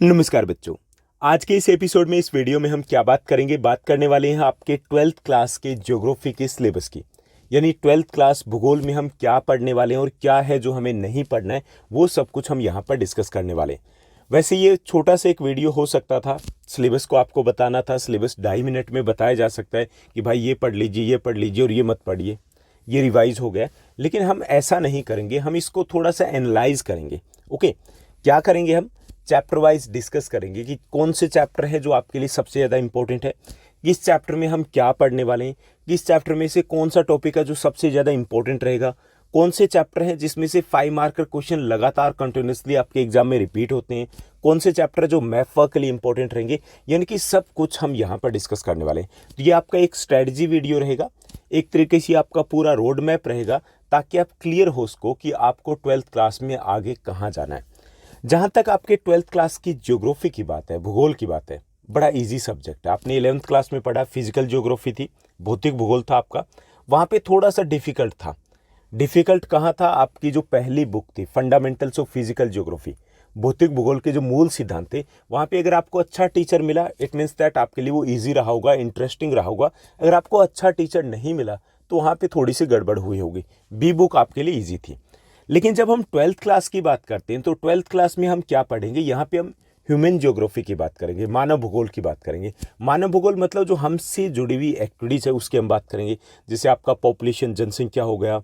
नमस्कार बच्चों। आज के इस एपिसोड में इस वीडियो में हम क्या बात करने वाले हैं आपके 12th क्लास के ज्योग्राफी के सिलेबस की। यानी 12th क्लास भूगोल में हम क्या पढ़ने वाले हैं और क्या है जो हमें नहीं पढ़ना है, वो सब कुछ हम यहाँ पर डिस्कस करने वाले हैं। वैसे ये छोटा सा एक वीडियो हो सकता था, सिलेबस को आपको बताना था। सिलेबस 2.5 मिनट में बताया जा सकता है कि भाई ये पढ़ लीजिए, ये पढ़ लीजिए और ये मत पढ़िए, ये रिवाइज हो गया। लेकिन हम ऐसा नहीं करेंगे, हम इसको थोड़ा सा एनालाइज करेंगे। ओके, क्या करेंगे, हम चैप्टर वाइज डिस्कस करेंगे कि कौन से चैप्टर है जो आपके लिए सबसे ज़्यादा इंपॉर्टेंट है, किस चैप्टर में हम क्या पढ़ने वाले हैं, किस चैप्टर में से कौन सा टॉपिक है जो सबसे ज़्यादा इंपॉर्टेंट रहेगा, कौन से चैप्टर हैं जिसमें से 5 मार्क का क्वेश्चन लगातार कंटिन्यूसली आपके एग्जाम में रिपीट होते हैं, कौन से चैप्टर जो मैथ वर्क के लिए इंपॉर्टेंट रहेंगे। यानी कि सब कुछ हम यहाँ पर डिस्कस करने वाले हैं। तो ये आपका एक स्ट्रेटजी वीडियो रहेगा, एक तरीके से आपका पूरा रोड मैप रहेगा, ताकि आप क्लियर हो सको कि आपको 12th क्लास में आगे कहाँ जाना है। जहाँ तक आपके 12th क्लास की ज्योग्राफी की बात है, भूगोल की बात है, बड़ा इजी सब्जेक्ट है। आपने 11th क्लास में पढ़ा, फिजिकल ज्योग्राफी थी, भौतिक भूगोल था आपका। वहाँ पे थोड़ा सा डिफिकल्ट था। डिफिकल्ट कहाँ था, आपकी जो पहली बुक थी फंडामेंटल्स ऑफ फिजिकल ज्योग्राफी, भौतिक भूगोल के जो मूल सिद्धांत थे, वहाँ पे अगर आपको अच्छा टीचर मिला, इट मीन्स दैट आपके लिए वो ईजी रहा होगा, इंटरेस्टिंग रहा होगा। अगर आपको अच्छा टीचर नहीं मिला तो वहाँ पे थोड़ी सी गड़बड़ हुई होगी। बी बुक आपके लिए ईजी थी। लेकिन जब हम 12th क्लास की बात करते हैं तो 12th क्लास में हम क्या पढ़ेंगे, यहाँ पे हम ह्यूमन ज्योग्राफी की बात करेंगे, मानव भूगोल की बात करेंगे। मानव भूगोल मतलब जो हमसे जुड़ी हुई एक्टिविटीज़ है उसकी हम बात करेंगे। जैसे आपका पॉपुलेशन, जनसंख्या हो गया,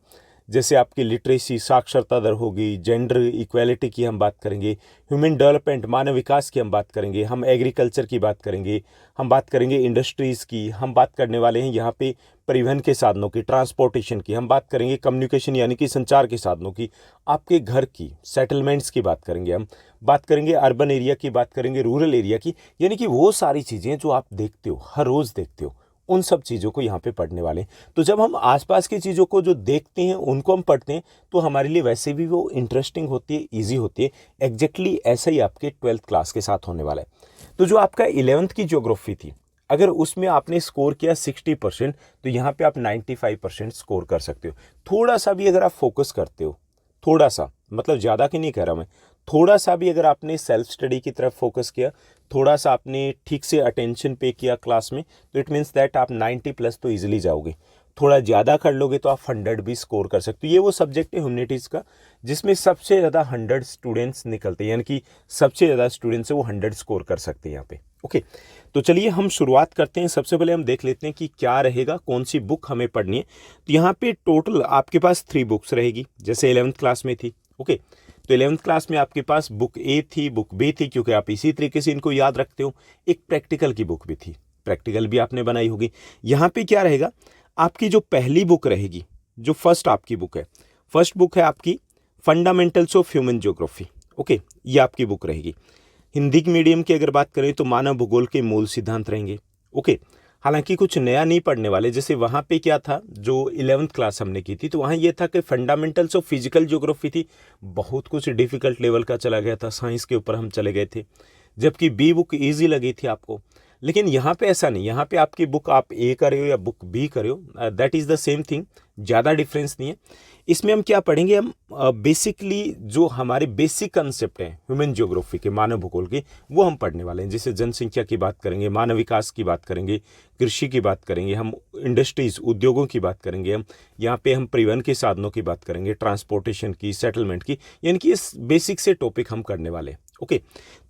जैसे आपकी लिटरेसी, साक्षरता दर होगी, जेंडर इक्वालिटी की हम बात करेंगे, ह्यूमन डेवलपमेंट, मानव विकास की हम बात करेंगे, हम एग्रीकल्चर की बात करेंगे, हम बात करेंगे इंडस्ट्रीज़ की, हम बात करने वाले हैं यहाँ पे परिवहन के साधनों की, ट्रांसपोर्टेशन की, हम बात करेंगे कम्युनिकेशन यानी कि संचार के साधनों की, आपके घर की, सेटलमेंट्स की बात करेंगे, हम बात करेंगे अर्बन एरिया की, बात करेंगे रूरल एरिया की। यानी कि वो सारी चीज़ें जो आप देखते हो, हर रोज़ देखते हो, उन सब चीज़ों को यहाँ पे पढ़ने वाले हैं। तो जब हम आसपास की चीज़ों को जो देखते हैं उनको हम पढ़ते हैं तो हमारे लिए वैसे भी वो इंटरेस्टिंग होती है, ईजी होती है। एग्जैक्टली ऐसा ही आपके 12th क्लास के साथ होने वाला है। तो जो आपका 11th की ज्योग्राफी थी, अगर उसमें आपने स्कोर किया 60%, तो यहाँ पे आप 95% स्कोर कर सकते हो। थोड़ा सा भी अगर आप फोकस करते हो, थोड़ा सा मतलब ज़्यादा की नहीं कह रहा मैं, थोड़ा सा भी अगर आपने सेल्फ स्टडी की तरफ फोकस किया, थोड़ा सा आपने ठीक से अटेंशन पे किया क्लास में, तो इट मीन्स दैट आप 90 प्लस तो ईजिली जाओगे। थोड़ा ज़्यादा कर लोगे तो आप 100 भी स्कोर कर सकते हो। ये वो सब्जेक्ट है ह्यूमैनिटीज़ का जिसमें सबसे ज़्यादा 100 स्टूडेंट्स निकलते हैं, यानी कि सबसे ज़्यादा स्टूडेंट्स है वो 100 स्कोर कर सकते हैं यहाँ पे। ओके, तो चलिए हम शुरुआत करते हैं। सबसे पहले हम देख लेते हैं कि क्या रहेगा, कौन सी बुक हमें पढ़नी है। तो यहाँ पे टोटल आपके पास 3 बुक्स रहेगी, जैसे 11th क्लास में थी। ओके, तो 11th क्लास में आपके पास बुक ए थी, बुक बी थी, क्योंकि आप इसी तरीके से इनको याद रखते हो। एक प्रैक्टिकल की बुक भी थी, प्रैक्टिकल भी आपने बनाई होगी। यहाँ पे क्या रहेगा, आपकी जो पहली बुक रहेगी, जो फर्स्ट आपकी बुक है, फर्स्ट बुक है आपकी fundamentals of human geography. Okay, ये आपकी बुक रहेगी। हिंदी मीडियम की अगर बात करें तो मानव भूगोल के मूल सिद्धांत रहेंगे। ओके, हालांकि कुछ नया नहीं पढ़ने वाले। जैसे वहाँ पे क्या था, जो 11th क्लास हमने की थी तो वहाँ ये था कि फंडामेंटल्स ऑफ फिजिकल ज्योग्राफी थी, बहुत कुछ डिफिकल्ट लेवल का चला गया था, साइंस के ऊपर हम चले गए थे, जबकि बी बुक ईजी लगी थी आपको। लेकिन यहाँ पे ऐसा नहीं, यहाँ पे आपकी बुक आप ए कर रहे हो या बुक बी कर रहे हो, that is the same thing, ज़्यादा डिफरेंस नहीं है। इसमें हम क्या पढ़ेंगे, हम बेसिकली जो हमारे बेसिक कंसेप्ट हैं ह्यूमन ज्योग्राफी के, मानव भूगोल के, वो हम पढ़ने वाले हैं। जैसे जनसंख्या की बात करेंगे, मानव विकास की बात करेंगे, कृषि की बात करेंगे, हम इंडस्ट्रीज, उद्योगों की बात करेंगे, हम यहाँ पे हम परिवहन के साधनों की बात करेंगे, ट्रांसपोर्टेशन की, सेटलमेंट की, यानी कि इस बेसिक से टॉपिक हम करने वाले हैं। ओके,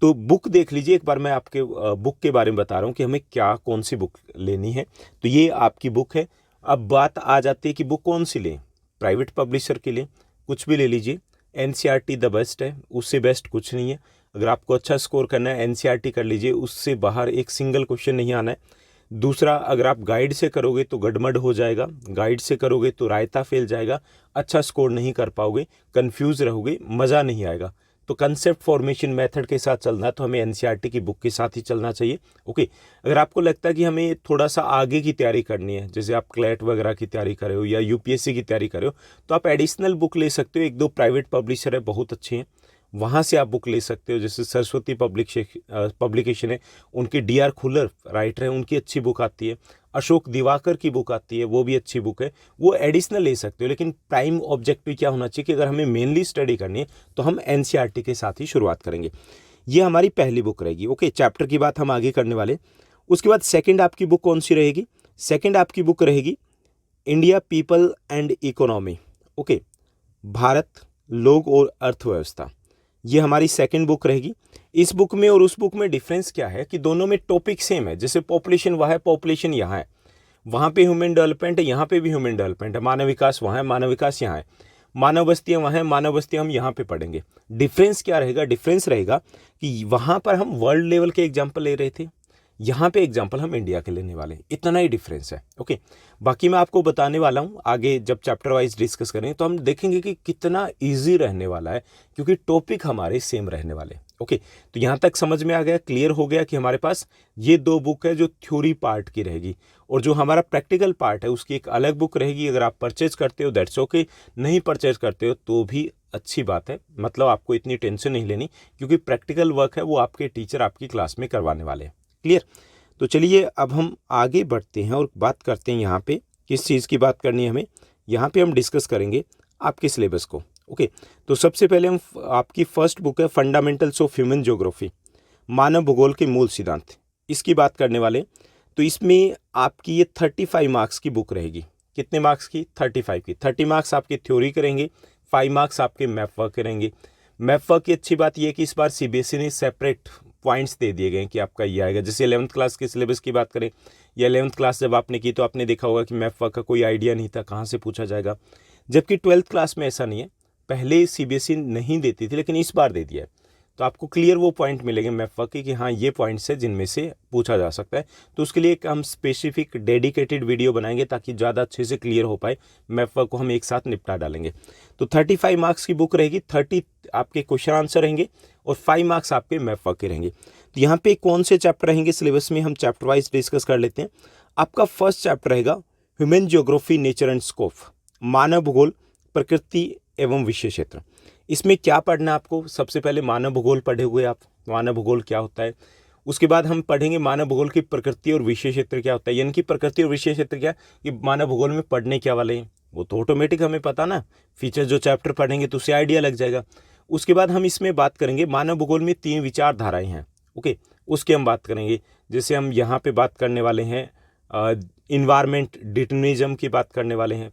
तो बुक देख लीजिए एक बार। मैं आपके बुक के बारे में बता रहा हूँ कि हमें क्या, कौन सी बुक लेनी है। तो ये आपकी बुक है। अब बात आ जाती है कि बुक कौन सी लें। प्राइवेट पब्लिशर के लिए कुछ भी ले लीजिए, एनसीईआरटी द बेस्ट है, उससे बेस्ट कुछ नहीं है। अगर आपको अच्छा स्कोर करना है एनसीईआरटी कर लीजिए, उससे बाहर एक सिंगल क्वेश्चन नहीं आना है। दूसरा, अगर आप गाइड से करोगे तो गड़बड़ हो जाएगा, गाइड से करोगे तो रायता फैल जाएगा, अच्छा स्कोर नहीं कर पाओगे, कंफ्यूज रहोगे, मज़ा नहीं आएगा। तो कंसेप्ट फॉर्मेशन मेथड के साथ चलना है तो हमें एनसीईआरटी की बुक के साथ ही चलना चाहिए। ओके, अगर आपको लगता है कि हमें थोड़ा सा आगे की तैयारी करनी है, जैसे आप क्लैट वगैरह की तैयारी कर रहे हो या यूपीएससी की तैयारी कर रहे हो, तो आप एडिशनल बुक ले सकते हो। 1-2 प्राइवेट पब्लिशर है, बहुत अच्छे हैं, वहाँ से आप बुक ले सकते हो। जैसे सरस्वती पब्लिकेशन है, उनके डीआर खुल्लर राइटर हैं, उनकी अच्छी बुक आती है। अशोक दिवाकर की बुक आती है, वो भी अच्छी बुक है, वो एडिशनल ले सकते हो। लेकिन प्राइम ऑब्जेक्टिव क्या होना चाहिए कि अगर हमें मेनली स्टडी करनी है तो हम एनसीईआरटी के साथ ही शुरुआत करेंगे। ये हमारी पहली बुक रहेगी। ओके, चैप्टर की बात हम आगे करने वाले। उसके बाद सेकंड आपकी बुक कौन सी रहेगी? सेकंड आपकी बुक रहेगी India people and economy. Okay, Bharat, लोग और अर्थव्यवस्था, ये हमारी सेकंड बुक रहेगी। इस बुक में और उस बुक में डिफरेंस क्या है कि दोनों में टॉपिक सेम है। जैसे पॉपुलेशन वहाँ है, पॉपुलेशन यहाँ है, वहाँ पे ह्यूमन डेवलपमेंट है, यहाँ पे भी ह्यूमन डेवलपमेंट है। मानव विकास वहाँ है, मानव विकास यहाँ है। मानव बस्तियाँ वहाँ है, मानव बस्तियाँ हम यहाँ पे पढ़ेंगे। डिफरेंस क्या रहेगा? डिफरेंस रहेगा कि वहाँ पर हम वर्ल्ड लेवल के एग्जाम्पल ले रहे थे, यहाँ पे एग्जाम्पल हम इंडिया के लेने वाले हैं। इतना ही डिफरेंस है। ओके, बाकी मैं आपको बताने वाला हूँ आगे जब चैप्टर वाइज डिस्कस करेंगे तो हम देखेंगे कि कितना इजी रहने वाला है, क्योंकि टॉपिक हमारे सेम रहने वाले। ओके, तो यहाँ तक समझ में आ गया, क्लियर हो गया कि हमारे पास ये दो बुक है जो थ्योरी पार्ट की रहेगी, और जो हमारा प्रैक्टिकल पार्ट है उसकी एक अलग बुक रहेगी। अगर आप परचेज करते हो दैट्स ओके, नहीं परचेज करते हो तो भी अच्छी बात है। मतलब आपको इतनी टेंशन नहीं लेनी, क्योंकि प्रैक्टिकल वर्क है वो आपके टीचर आपकी क्लास में करवाने वाले हैं। क्लियर? तो चलिए अब हम आगे बढ़ते हैं और बात करते हैं यहाँ पे किस चीज़ की बात करनी है हमें। यहाँ पे हम डिस्कस करेंगे आपके सिलेबस को। ओके, तो सबसे पहले हम आपकी फर्स्ट बुक है फंडामेंटल्स ऑफ ह्यूमन ज्योग्राफी, मानव भूगोल के मूल सिद्धांत, इसकी बात करने वाले। तो इसमें आपकी ये 35 मार्क्स की बुक रहेगी। कितने मार्क्स की? 35 की। 30 मार्क्स आपके थ्योरी करेंगे, 5 मार्क्स आपके मैप वर्क करेंगे। मैप वर्क की अच्छी बात यह है कि इस बार सीबीएसई ने सेपरेट पॉइंट्स दे दिए गए कि आपका ये आएगा। जैसे 11th क्लास के सिलेबस की बात करें, या 11th क्लास जब आपने की तो आपने देखा होगा कि मैप वर्क का कोई आइडिया नहीं था कहाँ से पूछा जाएगा, जबकि 12th क्लास में ऐसा नहीं है। पहले सीबीएसई नहीं देती थी लेकिन इस बार दे दिया है, तो आपको क्लियर वो पॉइंट मिलेंगे मैप वर्क के कि हाँ ये पॉइंट्स है जिनमें से पूछा जा सकता है। तो उसके लिए एक हम स्पेसिफिक डेडिकेटेड वीडियो बनाएंगे ताकि ज़्यादा अच्छे से क्लियर हो पाए। मैप वर्क को हम एक साथ निपटा डालेंगे। तो 35 मार्क्स की बुक रहेगी, 30 आपके क्वेश्चन आंसर रहेंगे और 5 मार्क्स आपके मैप वर्क के रहेंगे। तो यहाँ पे कौन से चैप्टर रहेंगे सिलेबस में, हम चैप्टर वाइज डिस्कस कर लेते हैं। आपका फर्स्ट चैप्टर रहेगा human geography nature and scope, मानव भूगोल, प्रकृति एवं विषय क्षेत्र। इसमें क्या पढ़ना है आपको? सबसे पहले मानव भूगोल पढ़े हुए आप, मानव भूगोल क्या होता है। उसके बाद हम पढ़ेंगे मानव भूगोल की प्रकृति और विषय क्षेत्र क्या होता है, यानी कि प्रकृति और विषय क्षेत्र क्या कि मानव भूगोल में पढ़ने क्या वाले हैं वो तो ऑटोमेटिक हमें पता ना, फीचर जो चैप्टर पढ़ेंगे तो उससे आइडिया लग जाएगा। उसके बाद हम इसमें बात करेंगे मानव भूगोल में 3 विचारधाराएं हैं। ओके, उसकी हम बात करेंगे। जैसे हम यहाँ पे बात करने वाले हैं इन्वायरमेंट डिटर्मिनिज्म की बात करने वाले हैं,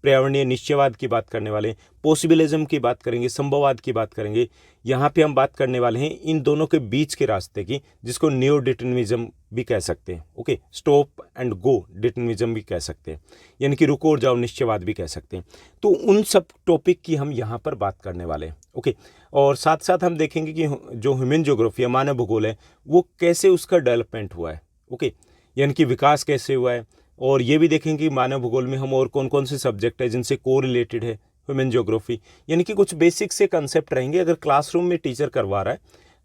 पर्यावरणीय निश्चयवाद की बात करने वाले हैं, पॉसिबिलिज्म की बात करेंगे, संभववाद की बात करेंगे। यहाँ पे हम बात करने वाले हैं इन दोनों के बीच के रास्ते की, जिसको न्यो डिटर्मिनिज्म भी कह सकते हैं। Okay, stop and go determinism भी कह सकते हैं, यानी कि रुको और जाओ निश्चयवाद भी कह सकते हैं। तो उन सब टॉपिक की हम यहाँ पर बात करने वाले हैं। ओके, और साथ साथ हम देखेंगे कि जो ह्यूमन ज्योग्राफी है, मानव भूगोल है, वो कैसे उसका डेवलपमेंट हुआ है। ओके, यानी कि विकास कैसे हुआ है, और ये भी देखेंगे कि मानव भूगोल में हम और कौन कौन से सब्जेक्ट है जिनसे को रिलेटेड है ह्यूमन ज्योग्राफी, यानी कि कुछ बेसिक से कंसेप्ट रहेंगे। अगर क्लासरूम में टीचर करवा रहा है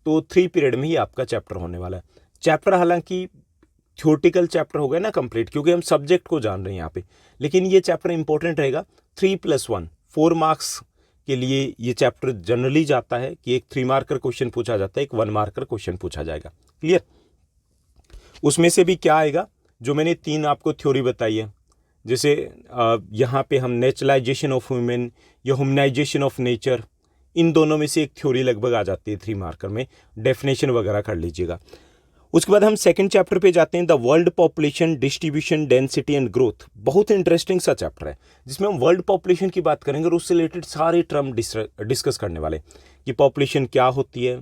तो 3 पीरियड में ही आपका चैप्टर होने वाला है। चैप्टर हालांकि थ्योरेटिकल चैप्टर हो गया ना कंप्लीट, क्योंकि हम सब्जेक्ट को जान रहे हैं यहाँ पे, लेकिन ये चैप्टर इंपॉर्टेंट रहेगा। 3+1 4 मार्क्स के लिए ये चैप्टर जनरली जाता है कि एक 3 मार्कर क्वेश्चन पूछा जाता है, एक 1 मार्कर क्वेश्चन पूछा जाएगा। क्लियर? उसमें से भी क्या आएगा, जो मैंने 3 आपको थ्योरी बताई है, जैसे यहाँ पे हम नेचुरलाइजेशन ऑफ ह्यूमन या ह्यूमनाइजेशन ऑफ नेचर, इन दोनों में से एक थ्योरी लगभग आ जाती है 3 मार्कर में, डेफिनेशन वगैरह कर लीजिएगा। उसके बाद हम सेकंड चैप्टर पे जाते हैं, the world population distribution density and growth. बहुत इंटरेस्टिंग सा चैप्टर है जिसमें हम वर्ल्ड पॉपुलेशन की बात करेंगे और उससे रिलेटेड सारे टर्म डिस्कस करने वाले कि पॉपुलेशन क्या होती है,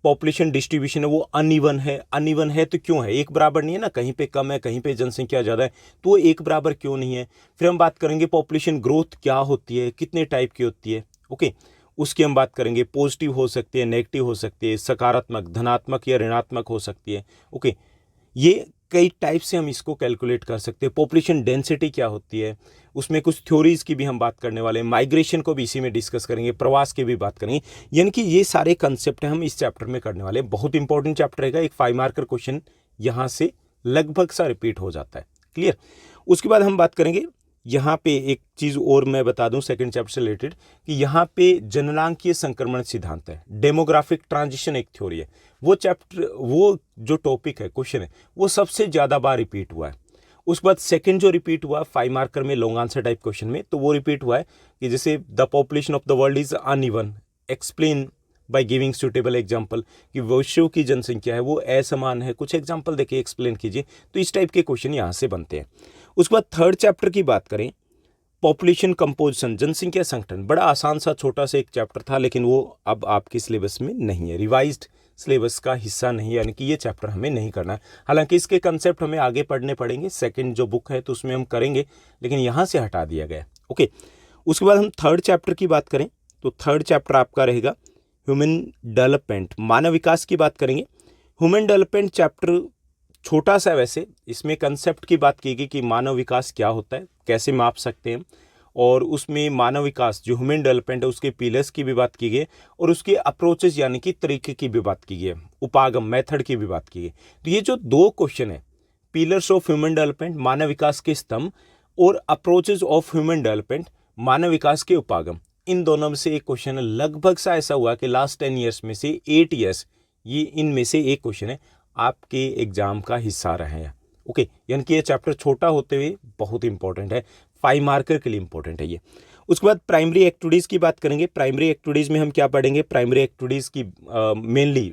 पॉपुलेशन डिस्ट्रीब्यूशन है वो अनइवन है। अनइवन है तो क्यों है, एक बराबर नहीं है ना, कहीं पे कम है कहीं पे जनसंख्या ज़्यादा है, तो वो एक बराबर क्यों नहीं है। फिर हम बात करेंगे पॉपुलेशन ग्रोथ क्या होती है, कितने टाइप की होती है। ओके, उसकी हम बात करेंगे, पॉजिटिव हो सकती है, नेगेटिव हो सकती है, सकारात्मक धनात्मक या ऋणात्मक हो सकती है। ओके, ये कई टाइप से हम इसको कैलकुलेट कर सकते हैं। पॉपुलेशन डेंसिटी क्या होती है, उसमें कुछ थ्योरीज की भी हम बात करने वाले हैं, माइग्रेशन को भी इसी में डिस्कस करेंगे, प्रवास की भी बात करेंगे, यानी कि ये सारे कंसेप्ट हम इस चैप्टर में करने वाले हैं। बहुत इंपॉर्टेंट चैप्टर रहेगा, एक 5 मार्कर क्वेश्चन यहाँ से लगभग सा रिपीट हो जाता है। क्लियर? उसके बाद हम बात करेंगे, यहाँ पे एक चीज़ और मैं बता दूं सेकंड चैप्टर से रिलेटेड, कि यहाँ पे जननांकीय संक्रमण सिद्धांत है, डेमोग्राफिक ट्रांजिशन एक थ्योरी है। वो चैप्टर, वो जो टॉपिक है, क्वेश्चन है, वो सबसे ज़्यादा बार रिपीट हुआ है। उसके बाद सेकंड जो रिपीट हुआ 5 मार्कर में लॉन्ग आंसर टाइप क्वेश्चन में, तो वो रिपीट हुआ है कि जैसे the population of the world is uneven, explain by giving suitable example कि विश्व की जनसंख्या है वो असमान है, कुछ एग्जाम्पल देके एक्सप्लेन कीजिए। तो इस टाइप के क्वेश्चन यहाँ से बनते हैं। उसके बाद थर्ड चैप्टर की बात करें, पॉपुलेशन कंपोजिशन, जनसंख्या संगठन, बड़ा आसान सा छोटा सा एक चैप्टर था, लेकिन वो अब आपके सिलेबस में नहीं है, रिवाइज्ड सिलेबस का हिस्सा नहीं है, यानी कि ये चैप्टर हमें नहीं करना है। हालांकि इसके कंसेप्ट हमें आगे पढ़ने पड़ेंगे, सेकंड जो बुक है तो उसमें हम करेंगे, लेकिन यहाँ से हटा दिया गया। ओके, उसके बाद हम थर्ड चैप्टर की बात करें तो थर्ड चैप्टर आपका रहेगा ह्यूमन डेवलपमेंट, मानव विकास की बात करेंगे। ह्यूमन डेवलपमेंट चैप्टर छोटा सा, वैसे इसमें कंसेप्ट की बात की गई कि मानव विकास क्या होता है, कैसे माप सकते हैं, और उसमें मानव विकास जो ह्यूमन डेवलपमेंट है उसके पिलर्स की भी बात की गई, और उसके अप्रोचेस यानी कि तरीके की भी बात की गई, उपागम मेथड की भी बात की गई। तो ये जो दो क्वेश्चन है, पिलर्स ऑफ ह्यूमन डेवलपमेंट, मानव विकास के स्तंभ, और अप्रोचेज ऑफ ह्यूमन डेवलपमेंट, मानव विकास के उपागम, इन दोनों में से एक क्वेश्चन है। लगभग सा ऐसा हुआ कि लास्ट 10 ईयर्स में से 8 ईयर्स ये इनमें से एक क्वेश्चन है आपके एग्जाम का हिस्सा रहे हैं। ओके, यानी कि ये चैप्टर छोटा होते हुए बहुत इंपॉर्टेंट है, 5 मार्कर के लिए इंपॉर्टेंट है ये। उसके बाद प्राइमरी एक्टिविटीज़ की बात करेंगे। प्राइमरी एक्टिविटीज़ में हम क्या पढ़ेंगे, प्राइमरी एक्टिविटीज़ की मेनली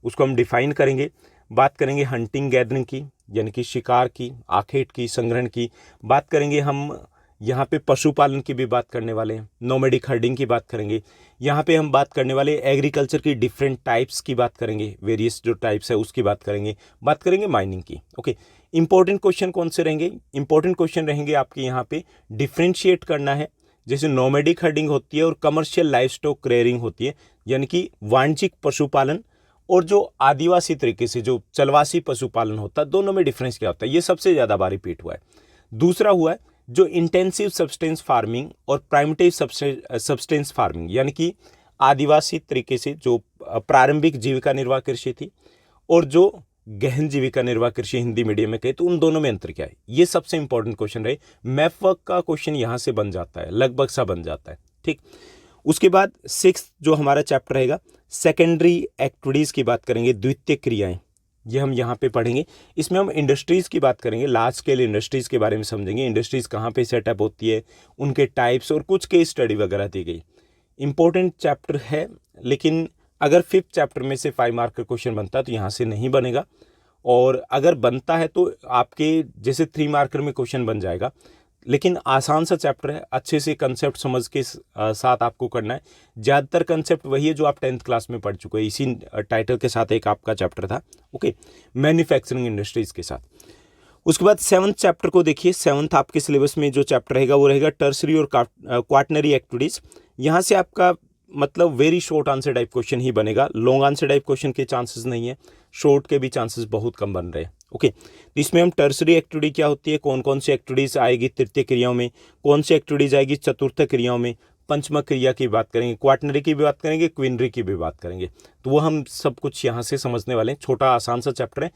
उसको हम डिफाइन करेंगे। बात करेंगे हंटिंग गैदरिंग की, यानी कि शिकार की, आखेट की, संग्रहण की। बात करेंगे हम यहाँ पे पशुपालन की भी बात करने वाले हैं, नोमैडिक हर्डिंग की बात करेंगे। यहाँ पे हम बात करने वाले एग्रीकल्चर की डिफरेंट टाइप्स की बात करेंगे, वेरियस जो टाइप्स है उसकी बात करेंगे। बात करेंगे माइनिंग की। ओके, इंपॉर्टेंट क्वेश्चन कौन से रहेंगे, इंपॉर्टेंट क्वेश्चन रहेंगे आपके यहाँ पे डिफ्रेंशिएट करना है, जैसे नोमैडिक हर्डिंग होती है और कमर्शियल लाइफ स्टॉक रेयरिंग होती है, यानी कि वाणिज्यिक पशुपालन और जो आदिवासी तरीके से जो चलवासी पशुपालन होता है, दोनों में डिफरेंस क्या होता है, ये सबसे ज़्यादा बार रिपीट हुआ है। दूसरा हुआ है जो इंटेंसिव सब्सटेंस फार्मिंग और प्राइमिटिव सब्सटेंस फार्मिंग, यानी कि आदिवासी तरीके से जो प्रारंभिक जीविका निर्वाह कृषि थी और जो गहन जीविका निर्वाह कृषि हिंदी मीडियम में कहे, तो उन दोनों में अंतर क्या है, ये सबसे इंपॉर्टेंट क्वेश्चन रहे। मैप वर्क का क्वेश्चन यहाँ से बन जाता है, लगभग सा बन जाता है। ठीक, उसके बाद 6 जो हमारा चैप्टर रहेगा सेकेंडरी एक्टिविटीज़ की बात करेंगे, द्वितीय क्रियाएं, ये हम यहाँ पे पढ़ेंगे। इसमें हम इंडस्ट्रीज़ की बात करेंगे, लार्ज स्केल इंडस्ट्रीज़ के बारे में समझेंगे, इंडस्ट्रीज़ कहाँ पे सेटअप होती है, उनके टाइप्स और कुछ केस स्टडी वगैरह दी गई। इंपॉर्टेंट चैप्टर है, लेकिन अगर 5th चैप्टर में से 5 मार्क का क्वेश्चन बनता है तो यहाँ से नहीं बनेगा, और अगर बनता है तो आपके जैसे 3 मार्कर में क्वेश्चन बन जाएगा। लेकिन आसान सा चैप्टर है, अच्छे से कंसेप्ट समझ के साथ आपको करना है। ज़्यादातर कंसेप्ट वही है जो आप 10th क्लास में पढ़ चुके हैं, इसी टाइटल के साथ एक आपका चैप्टर था। ओके, मैन्युफैक्चरिंग इंडस्ट्रीज़ के साथ। उसके बाद 7th चैप्टर को देखिए। 7th आपके सिलेबस में जो चैप्टर रहेगा वो रहेगा टर्सरी और क्वाटनरी एक्टिविटीज़। यहाँ से आपका मतलब very short answer type question ही बनेगा, लॉन्ग आंसर टाइप क्वेश्चन के चांसेस नहीं है, शॉर्ट के भी चांसेस बहुत कम बन रहे हैं। ओके, तो इसमें हम टर्सरी एक्टिविटी क्या होती है, कौन कौन सी एक्टिविटीज़ आएगी तृतीय क्रियाओं में, कौन सी एक्टिविटीज़ आएगी चतुर्थ क्रियाओं में, पंचमक क्रिया की बात करेंगे, क्वाटनरी की भी बात करेंगे, क्विनरी की भी बात करेंगे। तो वो हम सब कुछ यहाँ से समझने वाले हैं। छोटा आसान सा चैप्टर है,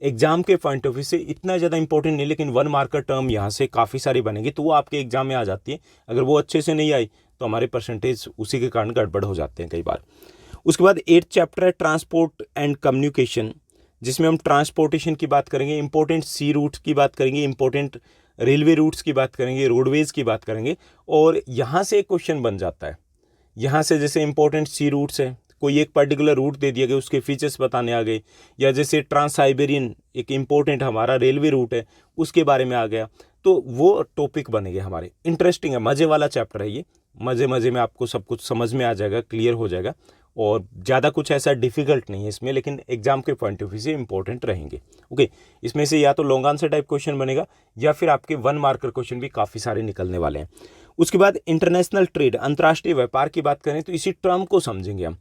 एग्जाम के पॉइंट ऑफ व्यू से इतना ज़्यादा इंपॉर्टेंट नहीं, लेकिन 1 मार्कर टर्म यहाँ से काफ़ी सारी बनेगी, तो वो आपके एग्जाम में आ जाती है। अगर वो अच्छे से नहीं आई तो हमारे परसेंटेज उसी के कारण गड़बड़ हो जाते हैं कई बार। उसके बाद 8th चैप्टर है ट्रांसपोर्ट एंड कम्युनिकेशन, जिसमें हम ट्रांसपोर्टेशन की बात करेंगे, इंपॉर्टेंट सी रूट्स की बात करेंगे, इंपॉर्टेंट रेलवे रूट्स की बात करेंगे, रोडवेज़ की बात करेंगे। और यहाँ से एक क्वेश्चन बन जाता है, यहाँ से जैसे इंपॉर्टेंट सी रूट्स है, कोई एक पर्टिकुलर रूट दे दिया गया, उसके फीचर्स बताने आ गए, या जैसे ट्रांस साइबेरियन एक इंपॉर्टेंट हमारा रेलवे रूट है उसके बारे में आ गया, तो वो टॉपिक बनेंगे हमारे। इंटरेस्टिंग है, मज़े वाला चैप्टर है ये, मज़े मज़े में आपको सब कुछ समझ में आ जाएगा, क्लियर हो जाएगा, और ज़्यादा कुछ ऐसा डिफिकल्ट नहीं है इसमें, लेकिन एग्जाम के पॉइंट ऑफ व्यू से इंपॉर्टेंट रहेंगे। ओके, इसमें से या तो लॉन्ग आंसर टाइप क्वेश्चन बनेगा या फिर आपके 1 मार्कर क्वेश्चन भी काफ़ी सारे निकलने वाले हैं। उसके बाद इंटरनेशनल ट्रेड, अंतर्राष्ट्रीय व्यापार की बात करें तो इसी टर्म को समझेंगे हम।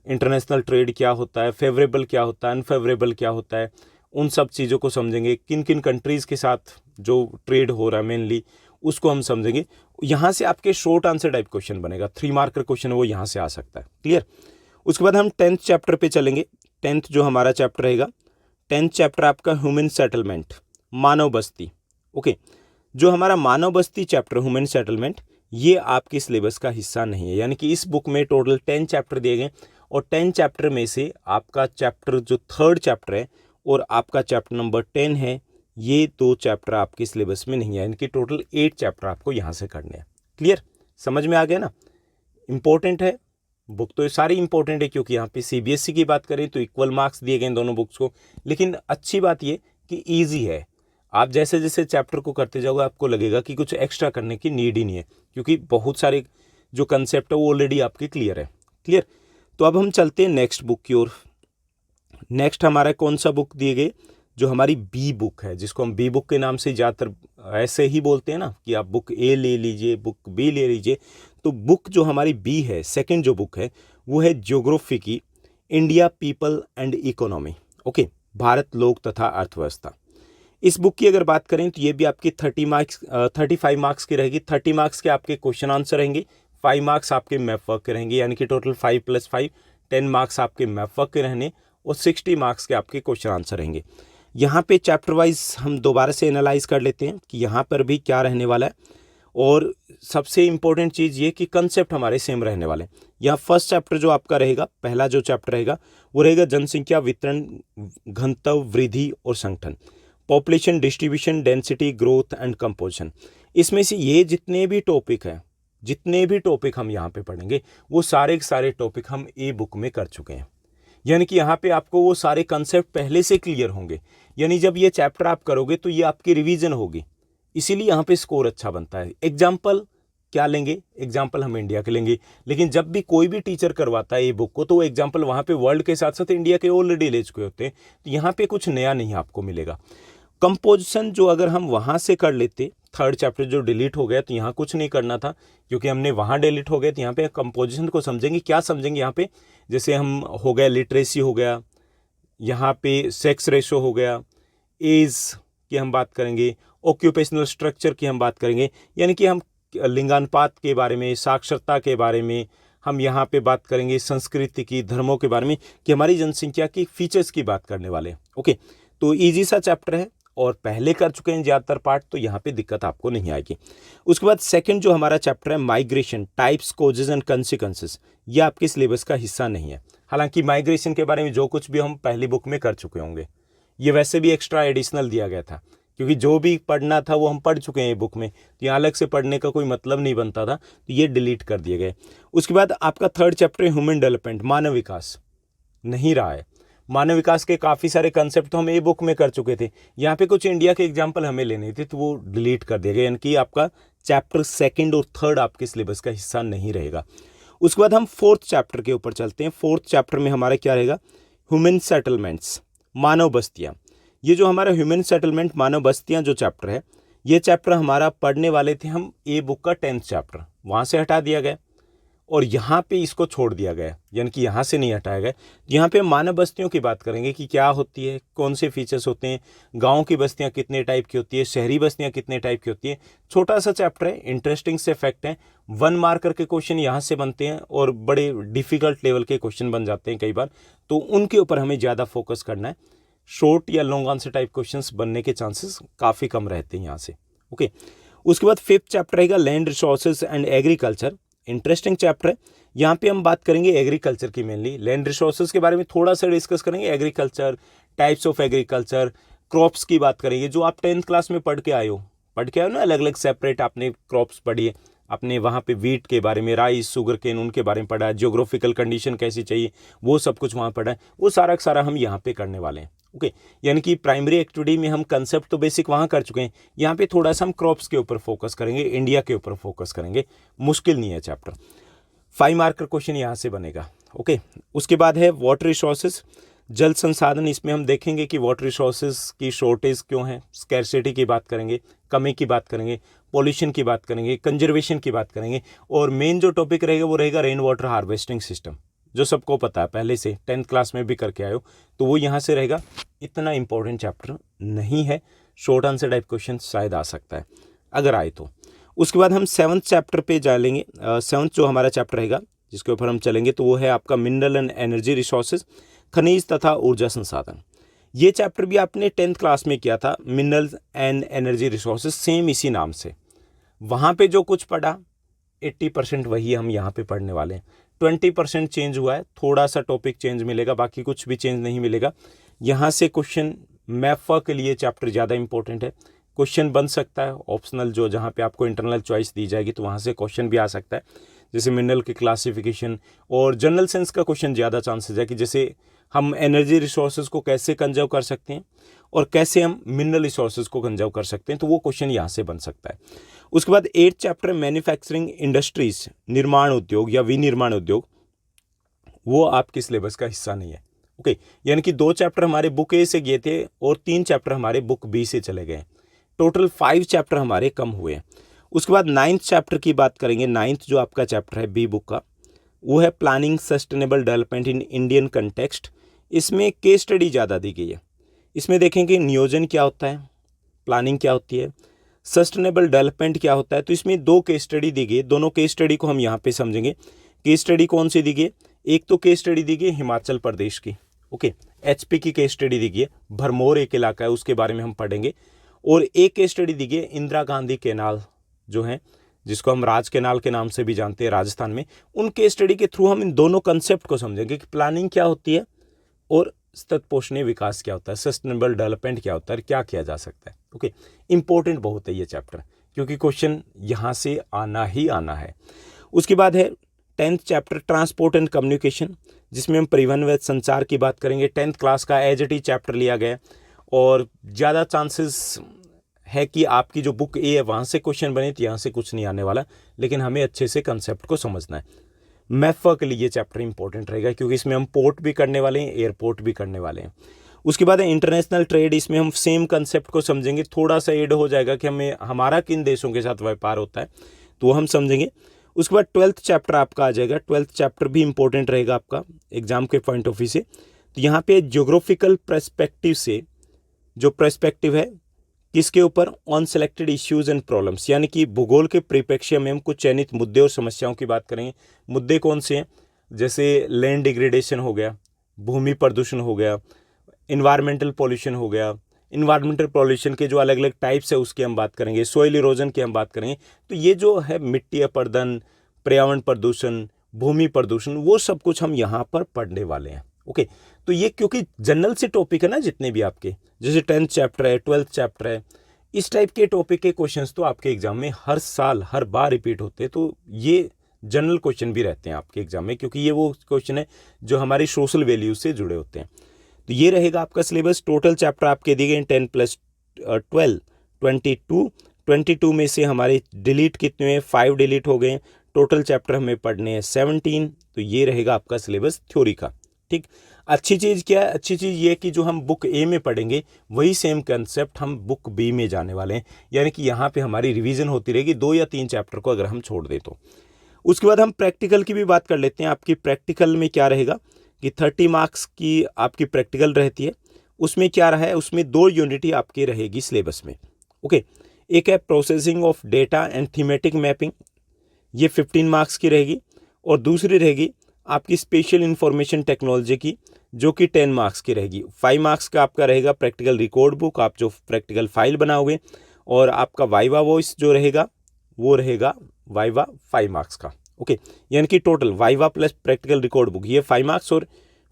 इंटरनेशनल ट्रेड क्या होता है, फेवरेबल क्या होता है, अनफेवरेबल क्या होता है, उन सब चीज़ों को समझेंगे। किन किन कंट्रीज़ के साथ जो ट्रेड हो रहा है मेनली उसको हम समझेंगे। यहाँ से आपके शॉर्ट आंसर टाइप क्वेश्चन बनेगा, 3 मार्कर क्वेश्चन वो यहाँ से आ सकता है। क्लियर। उसके बाद हम 10th चैप्टर पे चलेंगे। 10th जो हमारा चैप्टर रहेगा, 10th चैप्टर आपका ह्यूमन सेटलमेंट, मानव बस्ती। ओके, जो हमारा मानव बस्ती चैप्टर ह्यूमन सेटलमेंट, ये आपके सिलेबस का हिस्सा नहीं है, यानी कि इस बुक में टोटल 10 चैप्टर दिए गए, और 10 चैप्टर में से आपका चैप्टर जो 3rd चैप्टर है और आपका चैप्टर नंबर 10 है, ये 2 चैप्टर आपके सिलेबस में नहीं है, यानी कि टोटल 8 चैप्टर आपको यहाँ से करने हैं। क्लियर, समझ में आ गया ना। इंपॉर्टेंट है, बुक तो ये सारी इंपॉर्टेंट है, क्योंकि यहाँ पे सीबीएसई की बात करें तो इक्वल मार्क्स दिए गए इन दोनों बुक्स को। लेकिन अच्छी बात ये कि ईजी है, आप जैसे जैसे चैप्टर को करते जाओगे आपको लगेगा कि कुछ एक्स्ट्रा करने की नीड ही नहीं है, क्योंकि बहुत सारे जो कंसेप्ट है वो ऑलरेडी आपके क्लियर है। क्लियर। तो अब हम चलते हैं नेक्स्ट बुक की ओर। नेक्स्ट हमारा कौन सा बुक दिए गए, जो हमारी बी बुक है, जिसको हम बी बुक के नाम से ज़्यादातर ऐसे ही बोलते हैं ना कि आप बुक ए ले लीजिए, बुक बी ले लीजिए। तो बुक जो हमारी बी है, सेकंड जो बुक है वो है ज्योग्राफी की, India people and economy. Okay, Bharat लोक तथा अर्थव्यवस्था। इस बुक की अगर बात करें तो ये भी आपकी 35 मार्क्स की रहेगी। 30 मार्क्स के आपके क्वेश्चन आंसर रहेंगे, 5 मार्क्स आपके मैप वर्क के रहेंगे, यानी कि टोटल 5 + 5 10 मार्क्स आपके मैप वर्क के रहने और 60 मार्क्स के आपके क्वेश्चन आंसर रहेंगे। यहाँ पे चैप्टर वाइज हम दोबारा से एनालाइज कर लेते हैं कि यहाँ पर भी क्या रहने वाला है। और सबसे इम्पोर्टेंट चीज़ ये कि कंसेप्ट हमारे सेम रहने वाले हैं। यहाँ फर्स्ट चैप्टर जो आपका रहेगा, पहला जो चैप्टर रहेगा वो रहेगा जनसंख्या वितरण, घनत्व वृद्धि और संगठन, population distribution, density, growth and composition. इसमें से ये जितने भी टॉपिक हम यहाँ पे पढ़ेंगे वो सारे के सारे टॉपिक हम ए बुक में कर चुके हैं, यानी कि यहाँ पे आपको वो सारे कंसेप्ट पहले से क्लियर होंगे। यानी जब ये चैप्टर आप करोगे तो ये आपकी रिवीजन होगी, इसीलिए यहाँ पे स्कोर अच्छा बनता है। एग्जाम्पल क्या लेंगे, एग्जाम्पल हम इंडिया के लेंगे, लेकिन जब भी कोई भी टीचर करवाता है ये बुक को तो वो एग्जाम्पल वहाँ पे वर्ल्ड के साथ साथ इंडिया के ऑलरेडी ले चुके होते हैं, तो यहाँ पे कुछ नया नहीं आपको मिलेगा। कंपोजिशन जो अगर हम वहाँ से कर लेते, थर्ड चैप्टर जो डिलीट हो गया तो यहाँ कुछ नहीं करना था, क्योंकि हमने वहाँ डिलीट हो गया, तो यहाँ पे कंपोजिशन को समझेंगे। क्या समझेंगे यहाँ पे, जैसे हम हो गया लिटरेसी हो गया, यहाँ पे सेक्स रेशो हो गया, एज की हम बात करेंगे, ऑक्यूपेशनल स्ट्रक्चर की हम बात करेंगे, यानी कि हम लिंगानुपात के बारे में, साक्षरता के बारे में हम यहाँ पे बात करेंगे, संस्कृति की, धर्मों के बारे में, कि हमारी जनसंख्या की फीचर्स की बात करने वाले हैं। ओके, तो ईजी सा चैप्टर है और पहले कर चुके हैं ज़्यादातर पार्ट, तो यहाँ पे दिक्कत आपको नहीं आएगी। उसके बाद सेकंड जो हमारा चैप्टर है migration, types, causes and consequences, ये आपके सिलेबस का हिस्सा नहीं है। हालांकि माइग्रेशन के बारे में जो कुछ भी हम पहली बुक में कर चुके होंगे, ये वैसे भी एक्स्ट्रा एडिशनल दिया गया था, क्योंकि जो भी पढ़ना था वो हम पढ़ चुके हैं ये बुक में, तो यहाँ अलग से पढ़ने का कोई मतलब नहीं बनता था, तो ये डिलीट कर दिए गए। उसके बाद आपका थर्ड चैप्टर है ह्यूमन डेवलपमेंट, मानव विकास, नहीं रहा है। मानव विकास के काफ़ी सारे कंसेप्ट तो हम ए बुक में कर चुके थे, यहाँ पे कुछ इंडिया के एग्जाम्पल हमें लेने थे, तो वो डिलीट कर दिया गया, यानी कि आपका चैप्टर सेकंड और थर्ड आपके सिलेबस का हिस्सा नहीं रहेगा। उसके बाद हम फोर्थ चैप्टर के ऊपर चलते हैं। फोर्थ चैप्टर में हमारा क्या रहेगा, ह्यूमन सेटलमेंट्स, मानव बस्तियाँ। ये जो हमारा ह्यूमन सेटलमेंट, मानव बस्तियाँ जो चैप्टर है, ये चैप्टर हमारा पढ़ने वाले थे हम ए बुक का 10th चैप्टर, वहाँ से हटा दिया गया और यहाँ पे इसको छोड़ दिया गया, यानी कि यहाँ से नहीं हटाया गया। यहाँ पे मानव बस्तियों की बात करेंगे कि क्या होती है, कौन से फीचर्स होते हैं, गाँव की बस्तियाँ कितने टाइप की होती है, शहरी बस्तियाँ कितने टाइप की होती है। छोटा सा चैप्टर है, इंटरेस्टिंग से फैक्ट है, 1 मार्कर के क्वेश्चन यहाँ से बनते हैं और बड़े डिफिकल्ट लेवल के क्वेश्चन बन जाते हैं कई बार, तो उनके ऊपर हमें ज़्यादा फोकस करना है। शॉर्ट या लॉन्ग आंसर टाइप क्वेश्चंस बनने के चांसेस काफ़ी कम रहते हैं यहाँ से। ओके, उसके बाद फिफ्थ चैप्टर रहेगा land resources and agriculture, interesting chapter है। यहाँ पे हम बात करेंगे एग्रीकल्चर की, मेनली लैंड रिसोर्सेज के बारे में थोड़ा सा डिस्कस करेंगे, agriculture, types of agriculture, crops की बात करेंगे, जो आप 10th क्लास में पढ़ के आए हो ना, अलग अलग सेपरेट आपने क्रॉप्स पढ़ी है, आपने वहाँ पे वीट के बारे में, राइस, शुगर केन, उनके बारे में पढ़ा है, जियोग्राफिकल कंडीशन कैसी चाहिए वो सब कुछ वहाँ पढ़ा है, वो सारा का सारा हम यहाँ पे करने वाले हैं। ओके, यानी कि प्राइमरी एक्टिविटी में हम कंसेप्ट तो बेसिक वहाँ कर चुके हैं, यहाँ पे थोड़ा सा हम क्रॉप्स के ऊपर फोकस करेंगे, इंडिया के ऊपर फोकस करेंगे। मुश्किल नहीं है चैप्टर, 5 मार्कर क्वेश्चन यहाँ से बनेगा। ओके, उसके बाद है वाटर रिसोर्सेज, जल संसाधन। इसमें हम देखेंगे कि वाटर रिसोर्सेज की शॉर्टेज क्यों है, स्कैरसिटी की बात करेंगे, कमी की बात करेंगे, पॉल्यूशन की बात करेंगे, कंजर्वेशन की बात करेंगे, और मेन जो टॉपिक रहेगा वो रहेगा रेन वाटर हार्वेस्टिंग सिस्टम, जो सबको पता है पहले से 10th क्लास में भी करके आए हो, तो वो यहाँ से रहेगा। इतना इंपॉर्टेंट चैप्टर नहीं है, शॉर्ट आंसर टाइप क्वेश्चन शायद आ सकता है अगर आए तो। उसके बाद हम 7th चैप्टर पे जा लेंगे। 7th जो हमारा चैप्टर रहेगा जिसके ऊपर हम चलेंगे तो वो है आपका मिनरल एंड एनर्जी रिसोर्सेज, खनिज तथा ऊर्जा संसाधन। ये चैप्टर भी आपने 10th क्लास में किया था, minerals and energy resources, same इसी नाम से। वहाँ पे जो कुछ पढ़ा 80% वही हम यहाँ पे पढ़ने वाले हैं। 20% चेंज हुआ है, थोड़ा सा टॉपिक चेंज मिलेगा, बाकी कुछ भी चेंज नहीं मिलेगा। यहाँ से क्वेश्चन मैफा के लिए चैप्टर ज़्यादा इंपॉर्टेंट है, क्वेश्चन बन सकता है ऑप्शनल, जो जहाँ पे आपको इंटरनल चॉइस दी जाएगी तो वहाँ से क्वेश्चन भी आ सकता है। जैसे मिनरल की क्लासिफिकेशन, और जनरल साइंस का क्वेश्चन ज़्यादा चांसेस है कि जैसे हम एनर्जी रिसोर्सेज को कैसे कंजर्व कर सकते हैं और कैसे हम मिनरल रिसोर्सेज को कंजर्व कर सकते हैं, तो वो क्वेश्चन यहाँ से बन सकता है। उसके बाद 8th चैप्टर मैन्युफैक्चरिंग इंडस्ट्रीज, निर्माण उद्योग या विनिर्माण उद्योग, वो आपके सिलेबस का हिस्सा नहीं है। ओके, यानी कि 2 चैप्टर हमारे बुक ए से गए थे और 3 चैप्टर हमारे बुक बी से चले गए। टोटल 5 चैप्टर हमारे कम हुए हैं। उसके बाद 9th चैप्टर की बात करेंगे। 9th जो आपका चैप्टर है बी बुक का, वो है planning sustainable development in Indian context. इसमें केस स्टडी ज़्यादा दी गई है। इसमें देखेंगे नियोजन क्या होता है, प्लानिंग क्या होती है, सस्टेनेबल डेवलपमेंट क्या होता है। तो इसमें 2 केस स्टडी दी गई। दोनों केस स्टडी को हम यहाँ पे समझेंगे। केस स्टडी कौन सी दी गई? एक तो केस स्टडी दी गई हिमाचल प्रदेश की, ओके, एचपी की केस स्टडी दी गई है, भरमौर एक इलाका है उसके बारे में हम पढ़ेंगे। और एक केस स्टडी दी गई इंदिरा गांधी कैनाल जो है, जिसको हम राज कैनाल के नाम से भी जानते हैं राजस्थान में। उन केस स्टडी के थ्रू हम इन दोनों कंसेप्ट को समझेंगे कि प्लानिंग क्या होती है और सतत पोषणीय विकास क्या होता है, सस्टेनेबल डेवलपमेंट क्या होता है, क्या किया जा सकता है। ओके, इंपॉर्टेंट बहुत है ये चैप्टर, क्योंकि क्वेश्चन यहाँ से आना ही आना है। उसके बाद है 10th chapter transport and communication, जिसमें हम परिवहन व संचार की बात करेंगे। 10th क्लास का एज इट इज चैप्टर लिया गया और ज़्यादा चांसेस है कि आपकी जो बुक ए है वहाँ से क्वेश्चन बने, तो यहाँ से कुछ नहीं आने वाला, लेकिन हमें अच्छे से कंसेप्ट को समझना है। मैफा के लिए ये चैप्टर इंपॉर्टेंट रहेगा, क्योंकि इसमें हम पोर्ट भी करने वाले हैं, एयरपोर्ट भी करने वाले हैं। उसके बाद है इंटरनेशनल ट्रेड। इसमें हम सेम कंसेप्ट को समझेंगे, थोड़ा सा ऐड हो जाएगा कि हमें हमारा किन देशों के साथ व्यापार होता है, तो वो हम समझेंगे। उसके बाद 12th चैप्टर आपका आ जाएगा। 12th चैप्टर भी इंपॉर्टेंट रहेगा आपका एग्जाम के पॉइंट ऑफ व्यू से। तो यहाँ पे ज्योग्राफिकल पर्सपेक्टिव से, जो पर्सपेक्टिव है किसके ऊपर, on selected issues and problems, यानी कि भूगोल के परिप्रेक्ष्य में हम कुछ चयनित मुद्दे और समस्याओं की बात करेंगे। मुद्दे कौन से हैं? जैसे लैंड डिग्रेडेशन हो गया, भूमि प्रदूषण हो गया, इन्वायरमेंटल पॉल्यूशन हो गया, इन्वायरमेंटल पॉल्यूशन के जो अलग अलग टाइप्स है उसकी हम बात करेंगे, सोइल इरोजन की हम बात करेंगे। तो ये जो है मिट्टी अपरदन, पर्यावरण प्रदूषण, भूमि प्रदूषण, वो सब कुछ हम यहाँ पर पढ़ने वाले हैं। ओके, तो ये क्योंकि जनरल से टॉपिक है ना, जितने भी आपके, जैसे 10th चैप्टर है, 12th चैप्टर है, इस टाइप के टॉपिक के क्वेश्चंस तो आपके एग्जाम में हर साल हर बार रिपीट होते हैं। तो ये जनरल क्वेश्चन भी रहते हैं आपके एग्जाम में, क्योंकि ये वो क्वेश्चन है जो हमारी सोशल वैल्यूज से जुड़े होते हैं। तो ये रहेगा आपका सिलेबस। टोटल चैप्टर आपके दिए गए 10 + 12 22 में से हमारे डिलीट कितने हैं? 5 डिलीट हो गए। टोटल चैप्टर हमें पढ़ने हैं 17। तो ये रहेगा आपका सिलेबस थ्योरी का। ठीक, अच्छी चीज़ क्या है? अच्छी चीज़ ये कि जो हम बुक ए में पढ़ेंगे वही सेम कंसेप्ट हम बुक बी में जाने वाले हैं, यानी कि यहाँ पे हमारी रिवीजन होती रहेगी 2 या 3 चैप्टर को अगर हम छोड़ दें तो। उसके बाद हम प्रैक्टिकल की भी बात कर लेते हैं। आपकी प्रैक्टिकल में क्या रहेगा कि 30 मार्क्स की आपकी प्रैक्टिकल रहती है। उसमें क्या रहा है, उसमें 2 यूनिट ही आपकी रहेगी सिलेबस में। ओके, एक है processing of data and thematic mapping, ये 15 मार्क्स की रहेगी, और दूसरी रहेगी आपकी स्पेशल इंफॉर्मेशन टेक्नोलॉजी की, जो कि 10 मार्क्स की रहेगी। 5 मार्क्स का आपका रहेगा प्रैक्टिकल रिकॉर्ड बुक, आप जो प्रैक्टिकल फाइल बनाओगे, और आपका वाइवा वॉइस जो रहेगा वो रहेगा वाइवा 5 मार्क्स का। ओके, यानी कि total viva plus practical record book ये 5 मार्क्स, और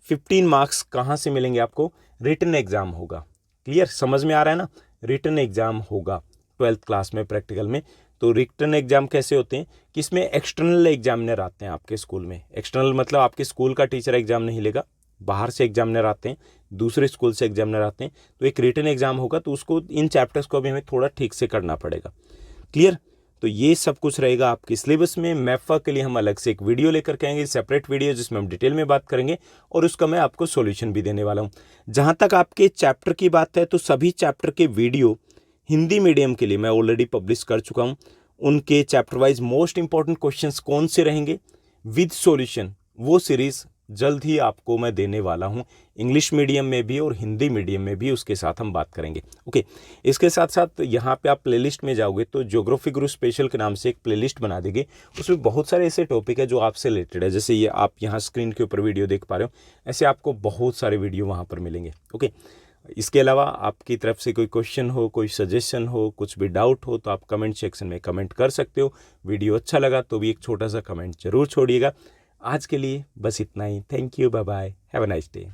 15 मार्क्स कहाँ से मिलेंगे आपको? रिटन एग्जाम होगा। क्लियर, समझ में आ रहा है ना? रिटन एग्जाम होगा 12th क्लास में प्रैक्टिकल में। तो रिटन एग्जाम कैसे होते हैं कि इसमें एक्सटर्नल एग्जामिनर आते हैं आपके स्कूल में। एक्सटर्नल मतलब आपके स्कूल का टीचर एग्जाम नहीं लेगा, बाहर से एग्जामिनर आते हैं, दूसरे स्कूल से एग्जामिनर आते हैं। तो एक रिटन एग्जाम होगा, तो उसको इन चैप्टर्स को भी हमें थोड़ा ठीक से करना पड़ेगा। क्लियर, तो ये सब कुछ रहेगा आपके सिलेबस में। मैफा के लिए हम अलग से एक वीडियो लेकर के आएंगे, सेपरेट वीडियो, जिसमें हम डिटेल में बात करेंगे, और उसका मैं आपको सॉल्यूशन भी देने वाला हूँ। जहाँ तक आपके चैप्टर की बात है, तो सभी चैप्टर के वीडियो हिंदी मीडियम के लिए मैं ऑलरेडी पब्लिश कर चुका हूँ। उनके chapter wise most important questions कौन से रहेंगे विद सॉल्यूशन, वो सीरीज जल्द ही आपको मैं देने वाला हूं, इंग्लिश मीडियम में भी और हिंदी मीडियम में भी, उसके साथ हम बात करेंगे। ओके, इसके साथ साथ यहाँ पे आप प्लेलिस्ट में जाओगे तो ज्योग्राफी गुरु स्पेशल के नाम से एक प्लेलिस्ट बना देंगे। उसमें बहुत सारे ऐसे टॉपिक है जो आपसे रिलेटेड है, जैसे ये आप यहाँ स्क्रीन के ऊपर वीडियो देख पा रहे हो, ऐसे आपको बहुत सारे वीडियो वहाँ पर मिलेंगे। ओके, इसके अलावा आपकी तरफ से कोई क्वेश्चन हो, कोई सजेशन हो, कुछ भी डाउट हो, तो आप कमेंट सेक्शन में कमेंट कर सकते हो। वीडियो अच्छा लगा तो भी एक छोटा सा कमेंट जरूर छोड़िएगा। आज के लिए बस इतना ही। Thank you, bye bye, have a nice day.